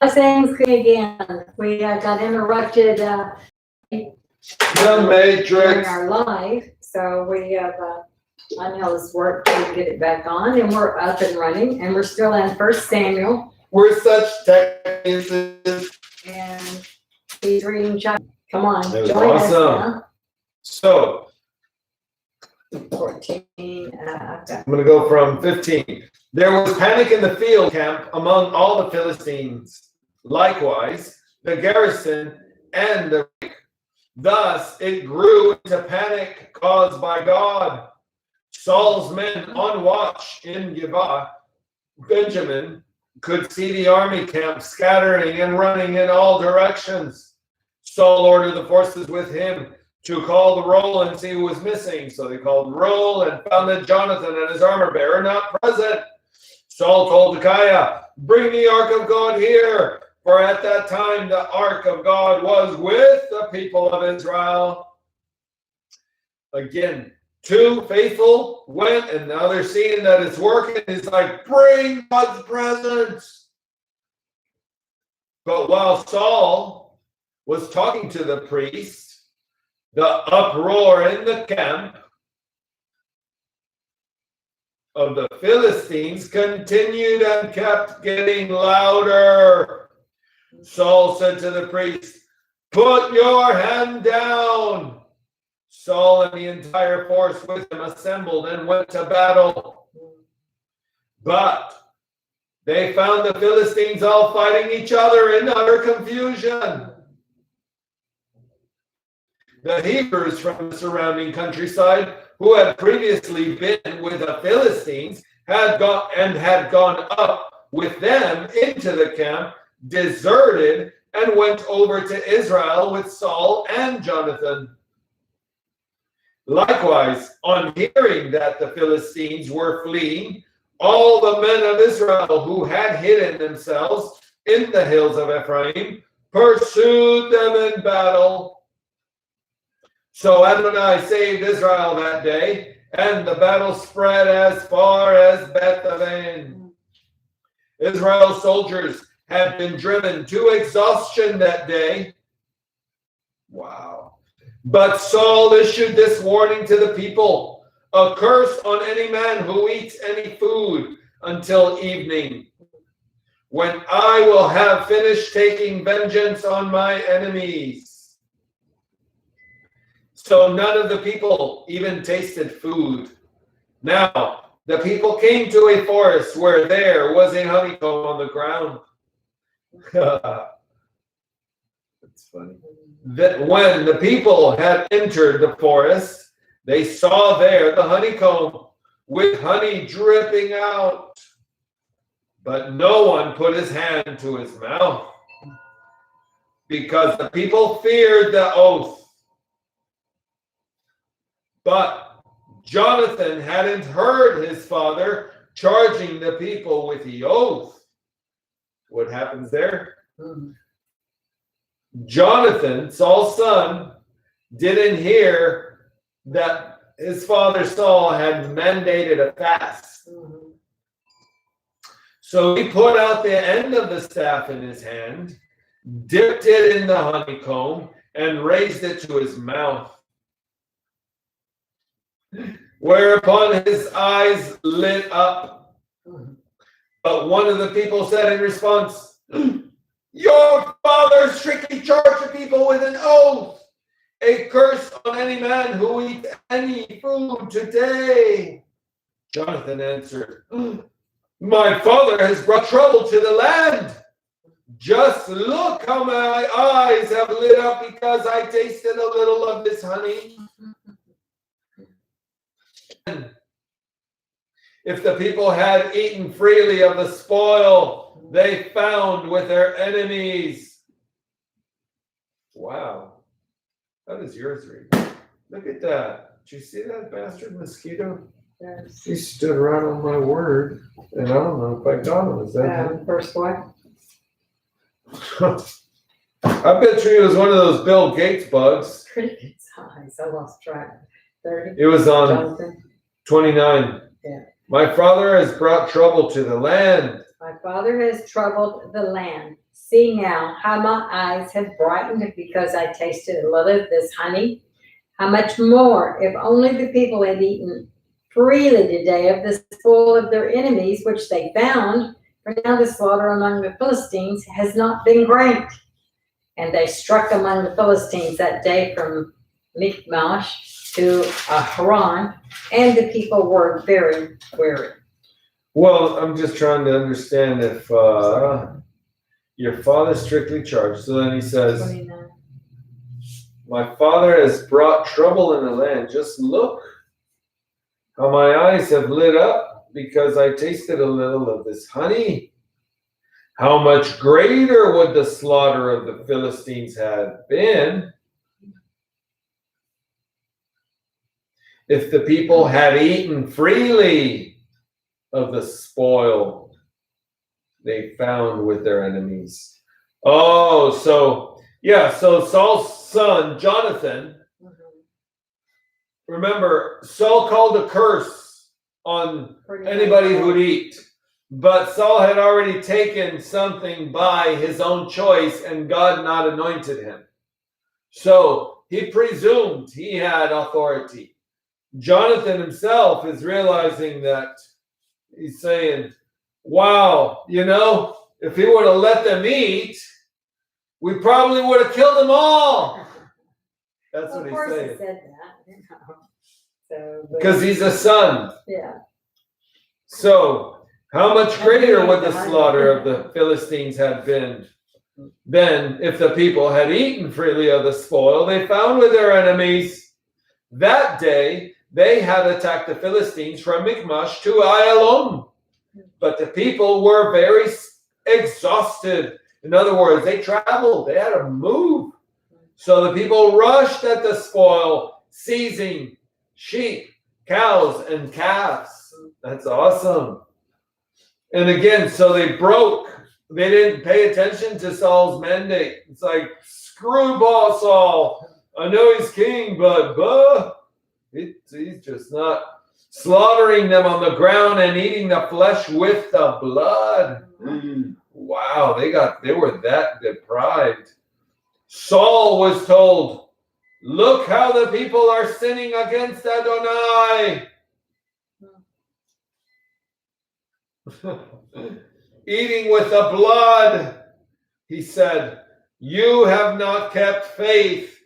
Things again. We got interrupted The during Matrix. our live, so we have Angel's work to get it back on, and we're up and running, and we're still in 1 Samuel, We're such technicians. and he's reading chapter. Come on, That was join us awesome. now. So 14. I'm going to go from 15. There was panic in the field camp among all the Philistines. Likewise, the garrison and the thus it grew into panic caused by God. Saul's men on watch in Gibeah, Benjamin, could see the army camp scattering and running in all directions. Saul ordered the forces with him to call the roll and see who was missing. So they called roll and found that Jonathan and his armor bearer not present. Saul told Micaiah, "Bring the ark of God here." For at that time the ark of God was with the people of Israel. Again, two faithful went, and now they're seeing that it's working. It's like, bring God's presence. But while Saul was talking to the priest, the uproar in the camp of the Philistines continued and kept getting louder. Saul said to the priest, "Put your hand down." Saul and the entire force with him assembled and went to battle. But they found the Philistines all fighting each other in utter confusion. The Hebrews from the surrounding countryside, who had previously been with the Philistines, had gone up with them into the camp, deserted, and went over to Israel with Saul and Jonathan. Likewise, on hearing that the Philistines were fleeing, all the men of Israel who had hidden themselves in the hills of Ephraim pursued them in battle. So Adonai saved Israel that day, and the battle spread as far as Beth-aven. Israel's soldiers had been driven to exhaustion that day. Wow. But Saul issued this warning to the people: "A curse on any man who eats any food until evening, when I will have finished taking vengeance on my enemies." So none of the people even tasted food. Now, the people came to a forest where there was a honeycomb on the ground. That's funny. That when the people had entered the forest, they saw there the honeycomb with honey dripping out. But no one put his hand to his mouth, because the people feared the oath. But Jonathan hadn't heard his father charging the people with the oath. What happens there? Jonathan, Saul's son, didn't hear that his father Saul had mandated a fast. So he put out the end of the staff in his hand, dipped it in the honeycomb, and raised it to his mouth. Whereupon his eyes lit up. But one of the people said in response, "Your father strictly charged the people with an oath, a curse on any man who eats any food today." Jonathan answered, "My father has brought trouble to the land. Just look how my eyes have lit up because I tasted a little of this honey." If the people had eaten freely of the spoil they found with their enemies. Wow. How does yours read? Look at that. Did you see that bastard mosquito? Yes. He stood right on my word, and I don't know if I got him. Is that him? First one. I bet you it was one of those Bill Gates bugs. Pretty good size. I lost track. 30. It was on Jonathan. 29. Yeah. My father has brought trouble to the land. My father has troubled the land. See now how my eyes have brightened because I tasted a little of this honey. How much more if only the people had eaten freely today of the spoil of their enemies, which they found. For now the slaughter among the Philistines has not been great. And they struck among the Philistines that day from Michmash to Haran, and the people were very weary. Well, I'm just trying to understand if your father strictly charged. So then he says, 29. my father has brought trouble in the land. Just look how my eyes have lit up because I tasted a little of this honey. How much greater would the slaughter of the Philistines have been if the people had eaten freely of the spoil they found with their enemies. Oh, so Saul's son, Jonathan, remember, Saul called a curse on anybody who'd eat. But Saul had already taken something by his own choice and God not anointed him. So he presumed he had authority. Jonathan himself is realizing that he's saying, wow, if he would have let them eat, we probably would have killed them all. That's what he's saying. Of course he said that. Because he's a son. Yeah. So, how much greater would the slaughter of the Philistines have been than if the people had eaten freely of the spoil they found with their enemies? That day they had attacked the Philistines from Michmash to Ayalon, but the people were very exhausted. In other words, they traveled, they had to move. So the people rushed at the spoil, seizing sheep, cows, and calves. That's awesome. And again, so they broke. They didn't pay attention to Saul's mandate. It's like, screwball Saul. I know he's king, but he's just not slaughtering them on the ground and eating the flesh with the blood. Wow, they were that deprived. Saul was told, look how the people are sinning against Adonai. Eating with the blood. He said, you have not kept faith.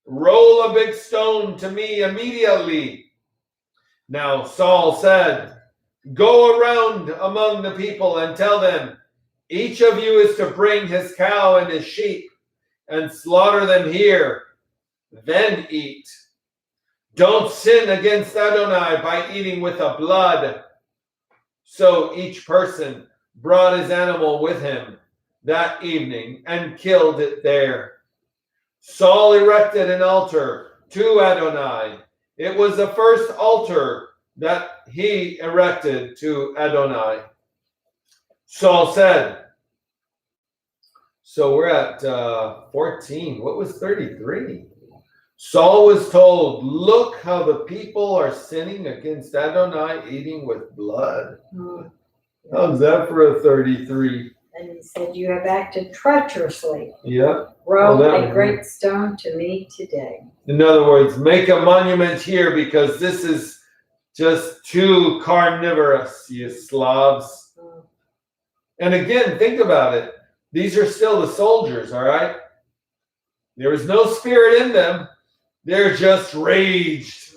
Roll a big stone to me immediately. Now Saul said, go around among the people and tell them, each of you is to bring his cow and his sheep and slaughter them here, then eat. Don't sin against Adonai by eating with the blood. So each person brought his animal with him that evening and killed it there. Saul erected an altar to Adonai. It was the first altar that he erected to Adonai. Saul said, so we're at 14. What was 33? Saul was told, look how the people are sinning against Adonai, eating with blood. How's that for a 33? And he said, you have acted treacherously. Yeah. Roll a great stone to me today. In other words, make a monument here because this is just too carnivorous, you Slavs. And again, think about it. These are still the soldiers, all right? There is no spirit in them. They're just raged.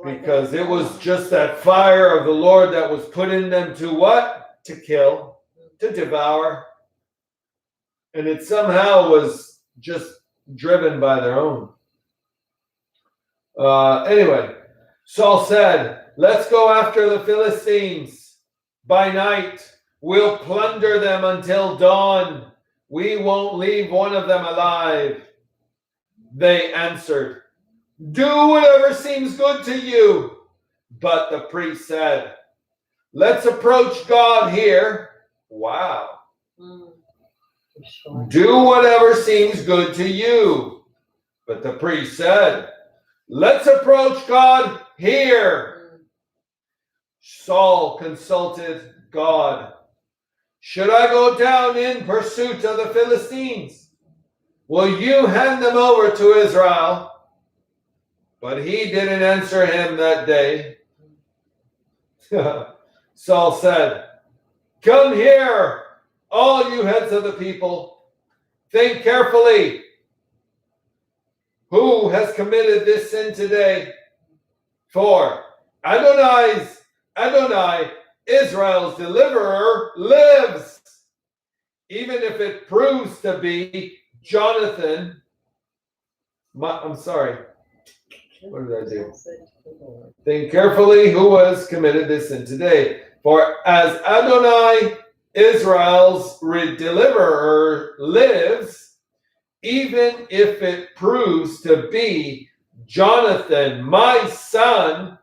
Because it was just that fire of the Lord that was put in them to what? To kill, to devour. And it somehow was just driven by their own. Anyway, Saul said, let's go after the Philistines by night. We'll plunder them until dawn. We won't leave one of them alive. They answered, do whatever seems good to you. But the priest said, let's approach God here. Wow. Do whatever seems good to you. But the priest said, let's approach God here. Saul consulted God, should I go down in pursuit of the Philistines? Will you hand them over to Israel? But he didn't answer him that day. Saul said, come here, all you heads of the people. Think carefully. Who has committed this sin today? For Adonai, Israel's deliverer, lives. Even if it proves to be Jonathan. I'm sorry. What did I do? Think carefully who has committed this sin today. For as Adonai, Israel's deliverer, lives, even if it proves to be Jonathan, my son,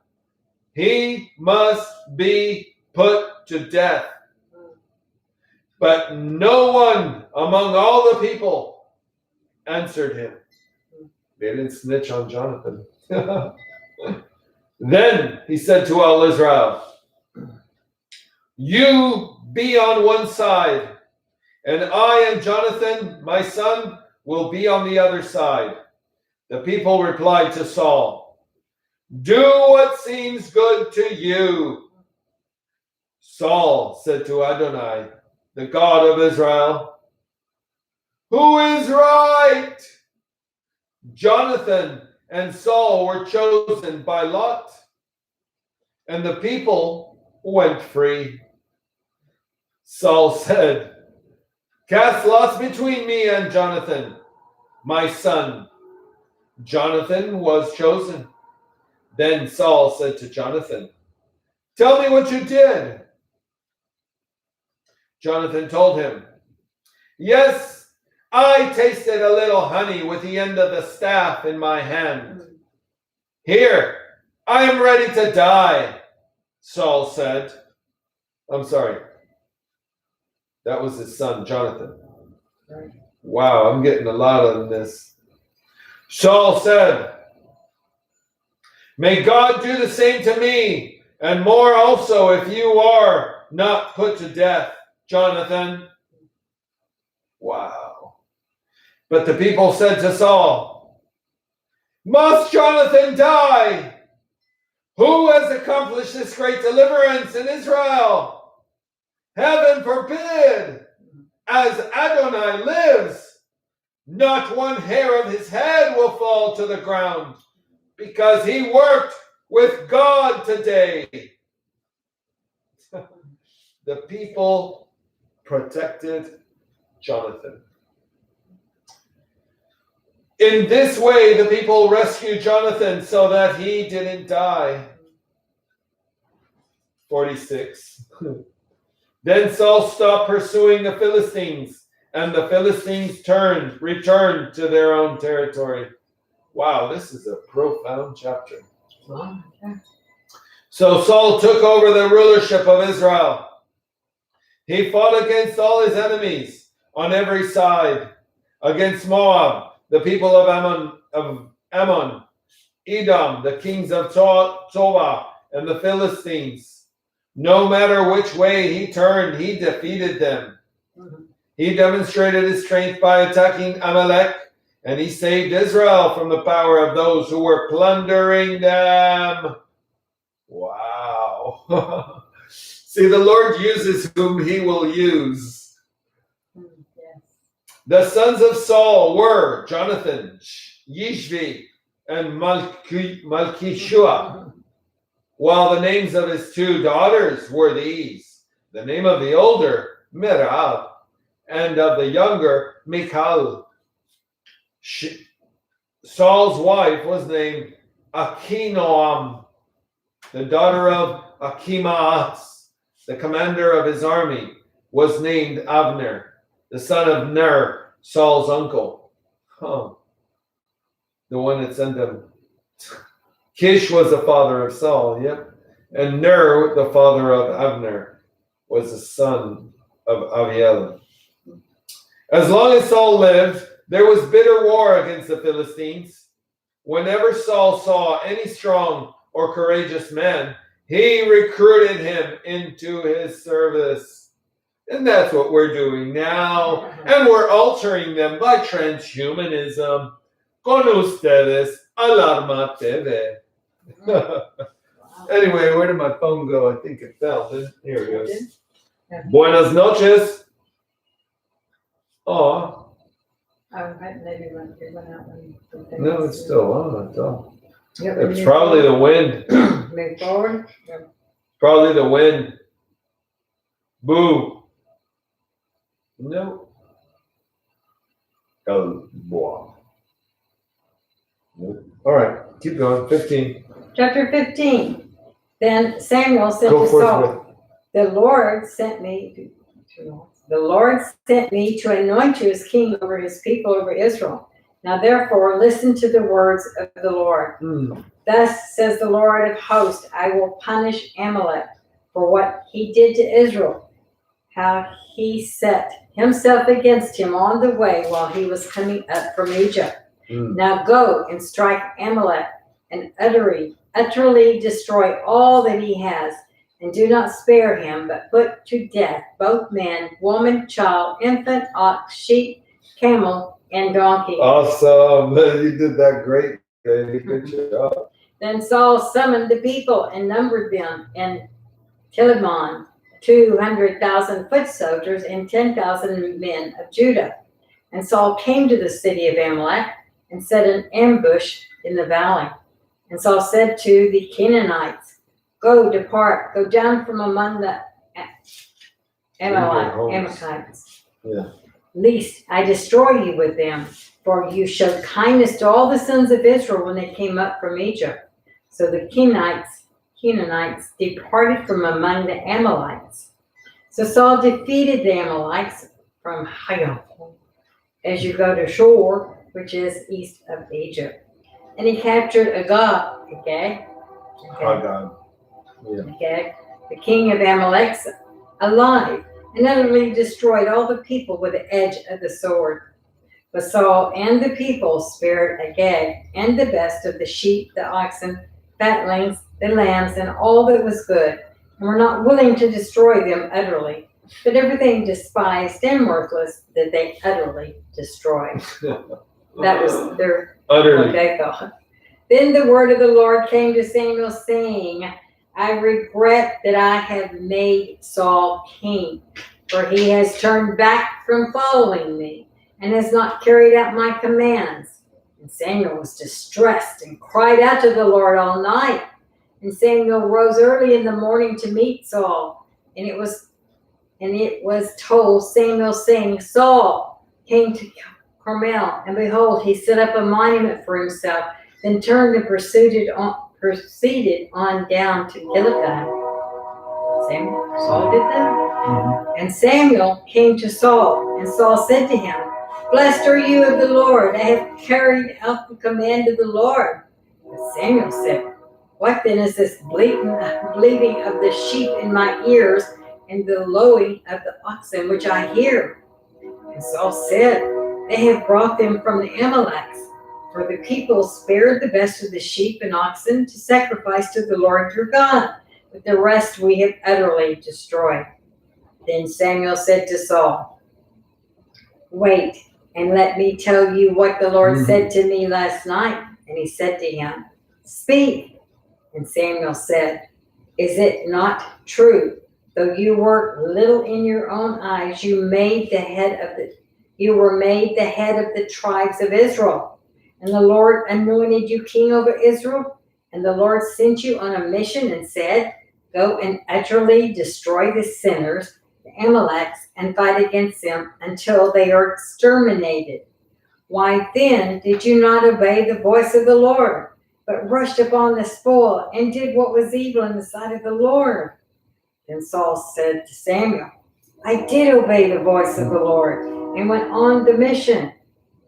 he must be put to death. But no one among all the people answered him. They didn't snitch on Jonathan. Then he said to all Israel, you be on one side, and I and Jonathan, my son, will be on the other side. The people replied to Saul, do what seems good to you. Saul said to Adonai, the God of Israel, who is right? Jonathan and Saul were chosen by lot, and the people went free. Saul said, cast lots between me and Jonathan, my son. Jonathan was chosen. Then Saul said to Jonathan, tell me what you did. Jonathan told him, yes, I tasted a little honey with the end of the staff in my hand. Here, I am ready to die, Saul said. I'm sorry. That was his son, Jonathan. Wow, I'm getting a lot of this. Saul said, may God do the same to me, and more also if you are not put to death, Jonathan. Wow. But the people said to Saul, must Jonathan die? Who has accomplished this great deliverance in Israel? Heaven forbid, as Adonai lives, not one hair of his head will fall to the ground, because he worked with God today. The people protected Jonathan. In this way, the people rescued Jonathan so that he didn't die. 46. Then Saul stopped pursuing the Philistines, and the Philistines returned to their own territory. Wow, this is a profound chapter. So Saul took over the rulership of Israel. He fought against all his enemies on every side, against Moab, the people of Ammon, Edom, the kings of Toba, and the Philistines. No matter which way he turned, he defeated them. He demonstrated his strength by attacking Amalek, and he saved Israel from the power of those who were plundering them. Wow. See, the Lord uses whom he will use. Yes. The sons of Saul were Jonathan, Yishvi, and Malchishua, while the names of his two daughters were these. The name of the older, Merab, and of the younger, Michal. Saul's wife was named Achinoam, the daughter of Achimaas. The commander of his army was named Abner, the son of Ner, Saul's uncle. The one that sent him. Kish was the father of Saul, yep. And Ner, the father of Abner, was the son of Abiel. As long as Saul lived, there was bitter war against the Philistines. Whenever Saul saw any strong or courageous man, He recruited him into his service. And that's what we're doing now. And we're altering them by transhumanism. Con ustedes, Alarma TV. Anyway, where did my phone go? I think it fell. Here it goes. Buenas noches. Oh. Maybe it went out. No, it's still on. It's on. Yep, It's probably the wind. move forward. Yep. Probably the wind. Boo. No. Oh, boy. Nope. All right, keep going. 15. Chapter 15. Then Samuel said Go to forth Saul, The Lord sent me to anoint you as king over his people, over Israel. Now therefore listen to the words of the Lord. Thus says the Lord of hosts, I will punish Amalek for what he did to Israel, how he set himself against him on the way while he was coming up from Egypt. Now go and strike Amalek and utterly destroy all that he has, and do not spare him, but put to death both man, woman, child, infant, ox, sheep, camel, and donkey. Awesome. You did that great, baby. Good job. Then Saul summoned the people and numbered them in Telamon, 200,000 foot soldiers and 10,000 men of Judah. And Saul came to the city of Amalek and set an ambush in the valley. And Saul said to the Canaanites, depart, go down from among the Amalekites, lest I destroy you with them, for you showed kindness to all the sons of Israel when they came up from Egypt. So the Canaanites departed from among the Amalekites. So Saul defeated the Amalekites from Hayom, as you go to Shur, which is east of Egypt. And he captured Agag, the king of Amalek, alive, and utterly destroyed all the people with the edge of the sword. But Saul and the people spared Agag and the best of the sheep, the oxen, fatlings, the lambs, and all that was good, and were not willing to destroy them utterly, but everything despised and worthless that they utterly destroyed. That was their utterly. What they thought. Then the word of the Lord came to Samuel, saying, I regret that I have made Saul king, for he has turned back from following me, and has not carried out my commands. And Samuel was distressed and cried out to the Lord all night. And Samuel rose early in the morning to meet Saul. And it was told Samuel, saying, Saul came to Carmel, and behold, he set up a monument for himself, then turned and proceeded on down to Gilgal. Saul did that? And Samuel came to Saul, and Saul said to him, Blessed are you of the Lord, I have carried out the command of the Lord. But Samuel said, What then is this bleating of the sheep in my ears, and the lowing of the oxen which I hear? And Saul said, They have brought them from the Amalekites, for the people spared the best of the sheep and oxen to sacrifice to the Lord your God, but the rest we have utterly destroyed. Then Samuel said to Saul, Wait, and let me tell you what the Lord said to me last night. And he said to him, Speak. And Samuel said, Is it not true? Though you were little in your own eyes, you were made the head of the tribes of Israel. And the Lord anointed you king over Israel. And the Lord sent you on a mission and said, Go and utterly destroy the sinners, the Amalekites, and fight against them until they are exterminated. Why then did you not obey the voice of the Lord, but rushed upon the spoil and did what was evil in the sight of the Lord? Then Saul said to Samuel, I did obey the voice of the Lord and went on the mission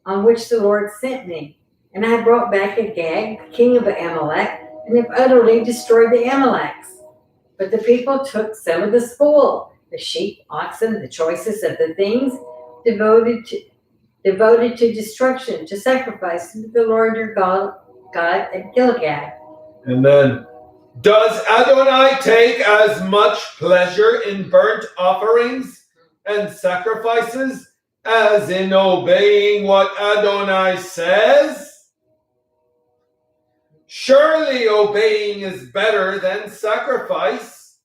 on which the Lord sent me. And I brought back Agag, king of Amalek, and have utterly destroyed the Amalekites. But the people took some of the spoil, the sheep, oxen, the choicest of the things devoted to destruction, to sacrifice to the Lord your God at Gilgal. And then Does Adonai take as much pleasure in burnt offerings and sacrifices as in obeying what Adonai says? Surely obeying is better than sacrifice,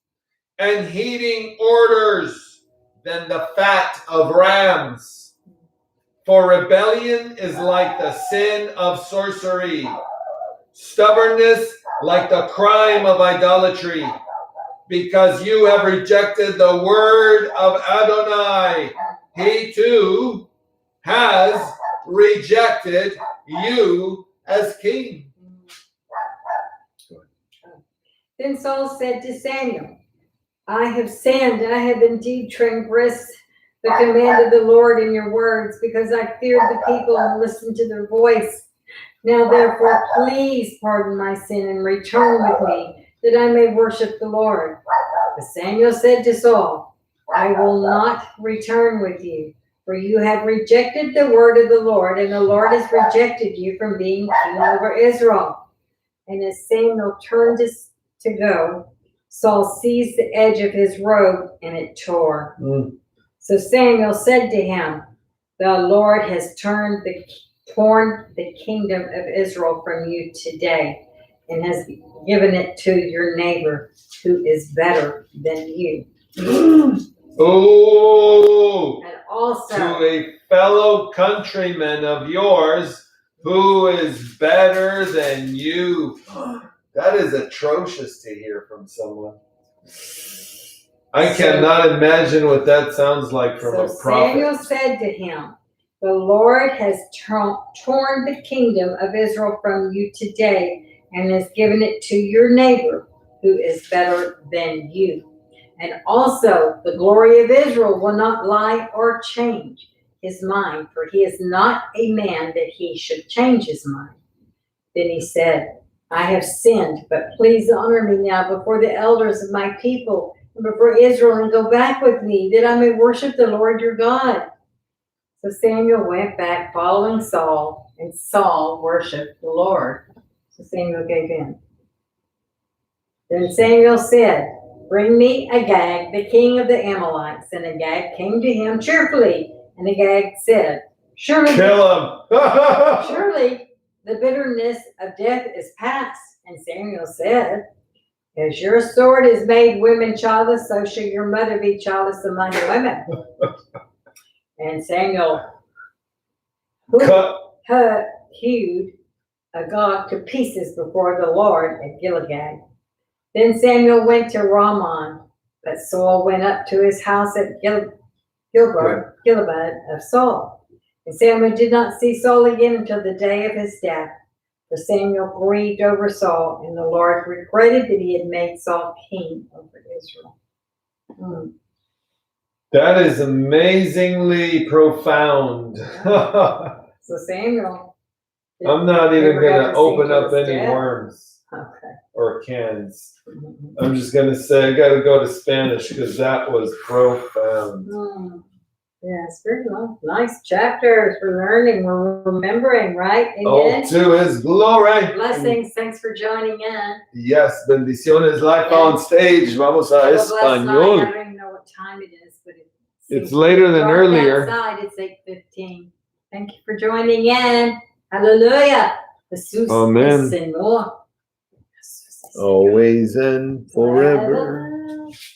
and heeding orders than the fat of rams. For rebellion is like the sin of sorcery, stubbornness like the crime of idolatry, because you have rejected the word of Adonai. He too has rejected you as king. Then Saul said to Samuel, I have sinned, I have indeed transgressed the command of the Lord in your words, because I feared the people and listened to their voice. Now therefore, please pardon my sin and return with me, that I may worship the Lord. But Samuel said to Saul, I will not return with you, for you have rejected the word of the Lord, and the Lord has rejected you from being king over Israel. And as Samuel turned to go, Saul seized the edge of his robe, and it tore. So Samuel said to him, the Lord has torn the kingdom of Israel from you today, and has given it to your neighbor, who is better than you. Oh, And also to a fellow countryman of yours who is better than you. That is atrocious to hear from someone. I cannot imagine what that sounds like from a prophet. Samuel said to him, the Lord has torn the kingdom of Israel from you today, and has given it to your neighbor, who is better than you. And also the glory of Israel will not lie or change his mind, for he is not a man that he should change his mind. Then he said, I have sinned, but please honor me now before the elders of my people and before Israel, and go back with me, that I may worship the Lord your God. So Samuel went back following Saul, and Saul worshiped the Lord. So Samuel gave in. Then Samuel said, bring me Agag, the king of the Amalekites. And Agag came to him cheerfully. And Agag said, surely Kill him. surely the bitterness of death is past. And Samuel said, as your sword has made women childless, so shall your mother be childless among women. And Samuel hewed Agag to pieces before the Lord at Gilead. Then Samuel went to Ramah, but Saul went up to his house at Gilead of Saul. And Samuel did not see Saul again until the day of his death. For Samuel grieved over Saul, and the Lord regretted that he had made Saul king over Israel. That is amazingly profound. So Samuel. I'm not even going to open up any death. worms Okay. or cans. I'm just going to say I got to go to Spanish because that was profound. Yes, very well. Nice chapters. We're learning, we're remembering, right? Oh, to his glory. Blessings. Thanks for joining in. Yes, bendiciones. Life on stage. Vamos a español. I don't even know what time it is, but it's later than earlier. Outside, it's 8:15. Thank you for joining in. Hallelujah. Jesus Amen. Señor. Always and forever.